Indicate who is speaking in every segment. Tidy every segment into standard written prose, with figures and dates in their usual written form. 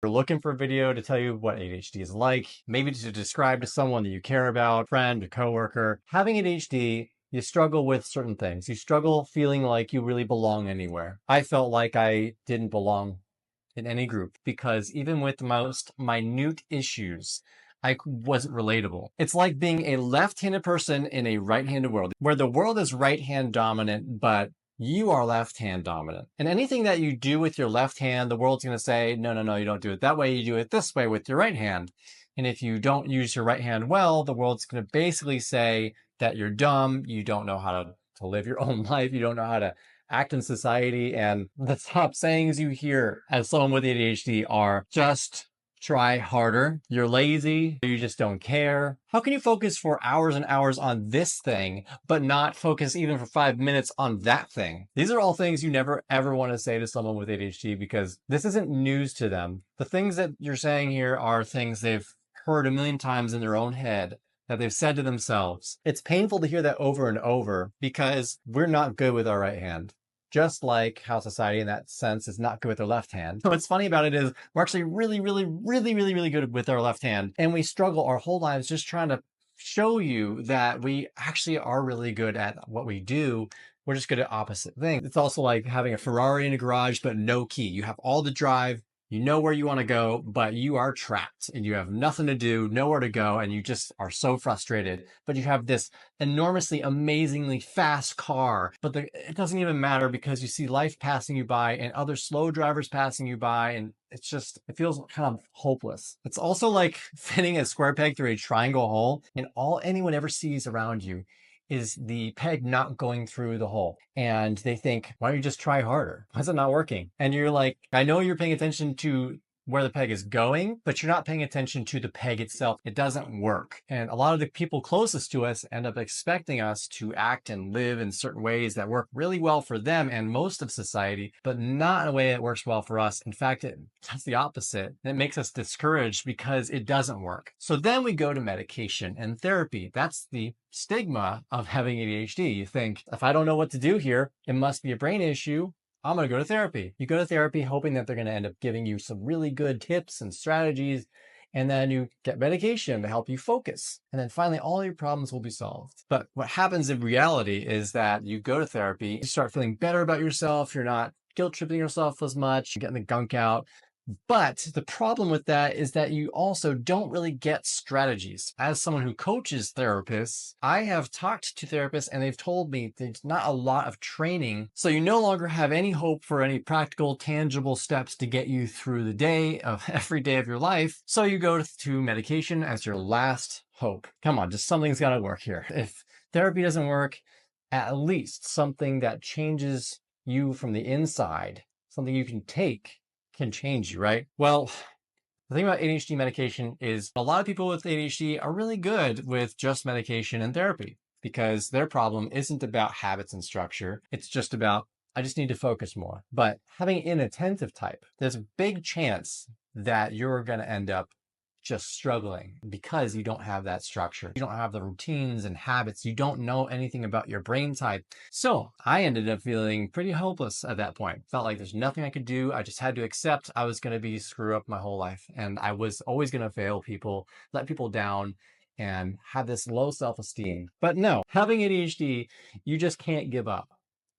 Speaker 1: You're looking for a video to tell you what ADHD is like, maybe to describe to someone that you care about, friend, a coworker. Having ADHD, you struggle with certain things. You struggle feeling like you really belong anywhere. I felt like I didn't belong in any group because even with the most minute issues, I wasn't relatable. It's like being a left-handed person in a right-handed world where the world is right-hand dominant, but you are left-hand dominant. And anything that you do with your left hand, the world's going to say, no, no, no, you don't do it that way. You do it this way with your right hand. And if you don't use your right hand well, the world's going to basically say that you're dumb. You don't know how to live your own life. You don't know how to act in society. And the top sayings you hear as someone with ADHD are just try harder. You're lazy. You just don't care. How can you focus for hours and hours on this thing, but not focus even for 5 minutes on that thing? These are all things you never ever want to say to someone with ADHD because this isn't news to them. The things that you're saying here are things they've heard a million times in their own head that they've said to themselves. It's painful to hear that over and over because we're not good with our right hand. Just like how society in that sense is not good with their left hand. What's funny about it is we're actually really good with our left hand. And we struggle our whole lives just trying to show you that we actually are really good at what we do. We're just good at opposite things. It's also like having a Ferrari in a garage, but no key. You have all the drive, you know where you want to go, but you are trapped and you have nothing to do, nowhere to go, and you just are so frustrated. But you have this enormously, amazingly fast car, but it doesn't even matter because you see life passing you by and other slow drivers passing you by, and it feels kind of hopeless. It's also like fitting a square peg through a triangle hole, and all anyone ever sees around you is the peg not going through the hole. And they think, why don't you just try harder? Why is it not working? And you're like, I know you're paying attention to where the peg is going, but you're not paying attention to the peg itself. It doesn't work. And a lot of the people closest to us end up expecting us to act and live in certain ways that work really well for them and most of society, but not in a way that works well for us. In fact, that's the opposite. It makes us discouraged because it doesn't work. So then we go to medication and therapy. That's the stigma of having ADHD. You think, if I don't know what to do here, it must be a brain issue. I'm going to go to therapy. You go to therapy hoping that they're going to end up giving you some really good tips and strategies, and then you get medication to help you focus. And then finally, all your problems will be solved. But what happens in reality is that you go to therapy, you start feeling better about yourself. You're not guilt tripping yourself as much. You're getting the gunk out. But the problem with that is that you also don't really get strategies. As someone who coaches therapists, I have talked to therapists and they've told me there's not a lot of training. So you no longer have any hope for any practical, tangible steps to get you through the day of every day of your life. So you go to medication as your last hope. Come on, just something's got to work here. If therapy doesn't work, at least something that changes you from the inside, something you can take, can change you, right? Well, the thing about ADHD medication is a lot of people with ADHD are really good with just medication and therapy because their problem isn't about habits and structure. It's just about, I just need to focus more. But having inattentive type, there's a big chance that you're going to end up just struggling because you don't have that structure. You don't have the routines and habits. You don't know anything about your brain type. So I ended up feeling pretty hopeless at that point. Felt like there's nothing I could do. I just had to accept I was going to be screw up my whole life. And I was always going to fail people, let people down, and have this low self-esteem. But no, having ADHD, you just can't give up.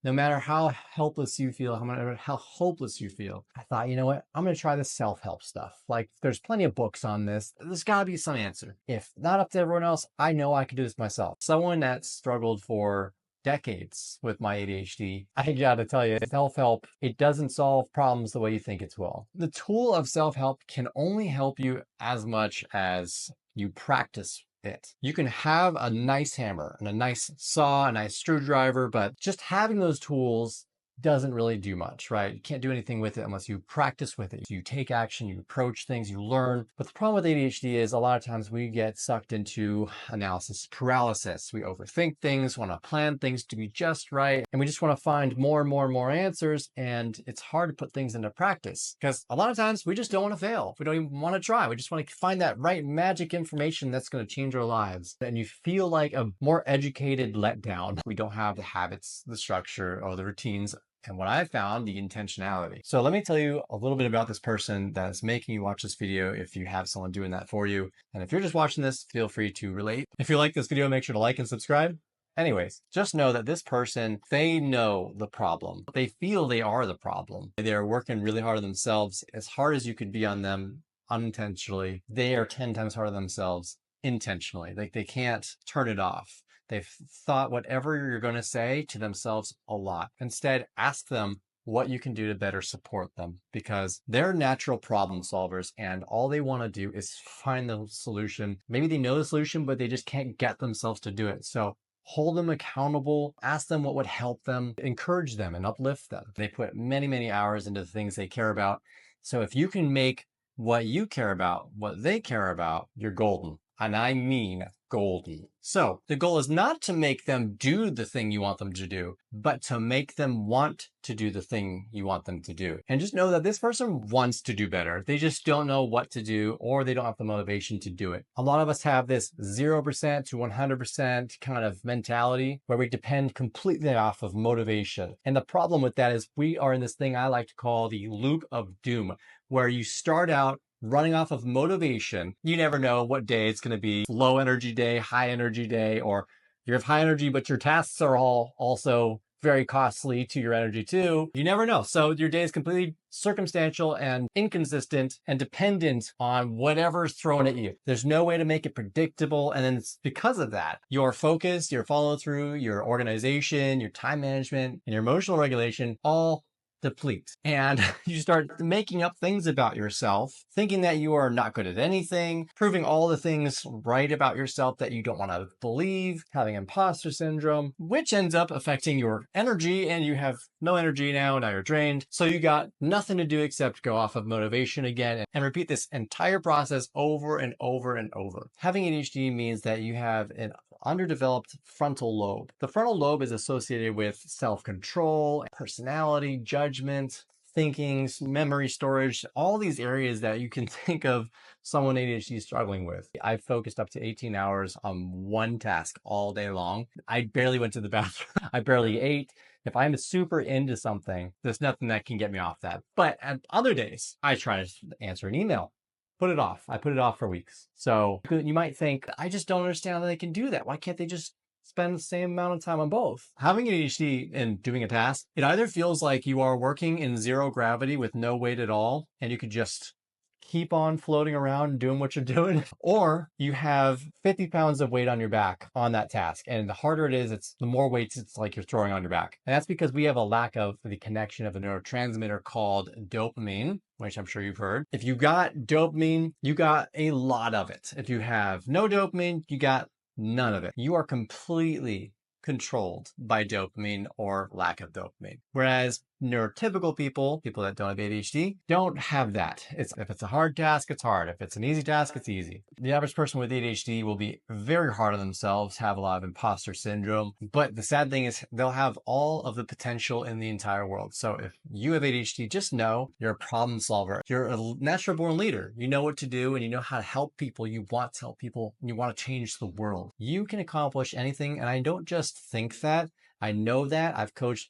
Speaker 1: No matter how helpless you feel, how hopeless you feel. I thought, you know what? I'm going to try this self-help stuff. Like, there's plenty of books on this. There's got to be some answer. If not up to everyone else, I know I can do this myself. Someone that struggled for decades with my ADHD, I gotta tell you, self-help, it doesn't solve problems the way you think it will. The tool of self-help can only help you as much as you practice it. You can have a nice hammer and a nice saw, a nice screwdriver, but just having those tools doesn't really do much, right? You can't do anything with it unless you practice with it. You take action, you approach things, you learn. But the problem with ADHD is a lot of times we get sucked into analysis paralysis. We overthink things, want to plan things to be just right, and we just want to find more and more and more answers, and it's hard to put things into practice because a lot of times we just don't want to fail. We don't even want to try. We just want to find that right magic information that's going to change our lives. And you feel like a more educated letdown. We don't have the habits, the structure, or the routines And what I found, the intentionality. So let me tell you a little bit about this person that's making you watch this video if you have someone doing that for you. And if you're just watching this, feel free to relate. If you like this video, make sure to like and subscribe. Anyways, just know that this person, they know the problem. They feel they are the problem. They're working really hard on themselves, as hard as you could be on them unintentionally. They are 10 times harder on themselves intentionally. Like they can't turn it off. They've thought whatever you're going to say to themselves a lot. Instead, ask them what you can do to better support them, because they're natural problem solvers and all they want to do is find the solution. Maybe they know the solution, but they just can't get themselves to do it. So hold them accountable, ask them what would help them, encourage them and uplift them. They put many, many hours into the things they care about. So if you can make what you care about, what they care about, you're golden. And I mean golden. So the goal is not to make them do the thing you want them to do, but to make them want to do the thing you want them to do. And just know that this person wants to do better. They just don't know what to do, or they don't have the motivation to do it. A lot of us have this 0% to 100% kind of mentality where we depend completely off of motivation. And the problem with that is we are in this thing I like to call the loop of doom, where you start out running off of motivation. You never know what day it's going to be. Low energy day, high energy day, or you have high energy, but your tasks are all also very costly to your energy too. You never know. So your day is completely circumstantial and inconsistent and dependent on whatever's thrown at you. There's no way to make it predictable. And then it's because of that, your focus, your follow through, your organization, your time management, and your emotional regulation all deplete. And you start making up things about yourself, thinking that you are not good at anything, proving all the things right about yourself that you don't want to believe, having imposter syndrome, which ends up affecting your energy, and you have no energy now you're drained. So you got nothing to do except go off of motivation again and repeat this entire process over and over and over. Having ADHD means that you have an underdeveloped frontal lobe. The frontal lobe is associated with self-control, personality, judgment, thinking, memory storage, all these areas that you can think of someone ADHD struggling with. I focused up to 18 hours on one task all day long. I barely went to the bathroom. I barely ate. If I'm super into something, there's nothing that can get me off that. But at other days, I try to answer an email. Put it off. I put it off for weeks. So you might think, I just don't understand how they can do that. Why can't they just spend the same amount of time on both? Having ADHD and doing a task, it either feels like you are working in zero gravity with no weight at all, and you could just keep on floating around doing what you're doing, or you have 50 pounds of weight on your back on that task. And the harder it is, the more weights it's like you're throwing on your back. And that's because we have a lack of the connection of a neurotransmitter called dopamine, which I'm sure you've heard. If you got dopamine, you got a lot of it. If you have no dopamine, you got none of it. You are completely controlled by dopamine or lack of dopamine. Whereas neurotypical people that don't have ADHD, don't have that. If it's a hard task, it's hard. If it's an easy task, it's easy. The average person with ADHD will be very hard on themselves, have a lot of imposter syndrome. But the sad thing is they'll have all of the potential in the entire world. So if you have ADHD, just know you're a problem solver. You're a natural born leader. You know what to do and you know how to help people. You want to help people and you want to change the world. You can accomplish anything. And I don't just think that. I know that. I've coached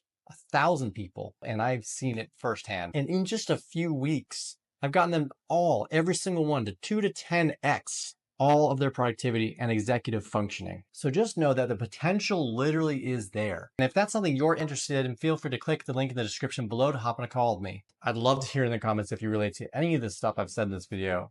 Speaker 1: 1,000 people and I've seen it firsthand. And in just a few weeks, I've gotten them all, every single one, to 2 to 10x all of their productivity and executive functioning. So just know that the potential literally is there. And if that's something you're interested in, feel free to click the link in the description below to hop on a call with me. I'd love to hear in the comments if you relate to any of the stuff I've said in this video.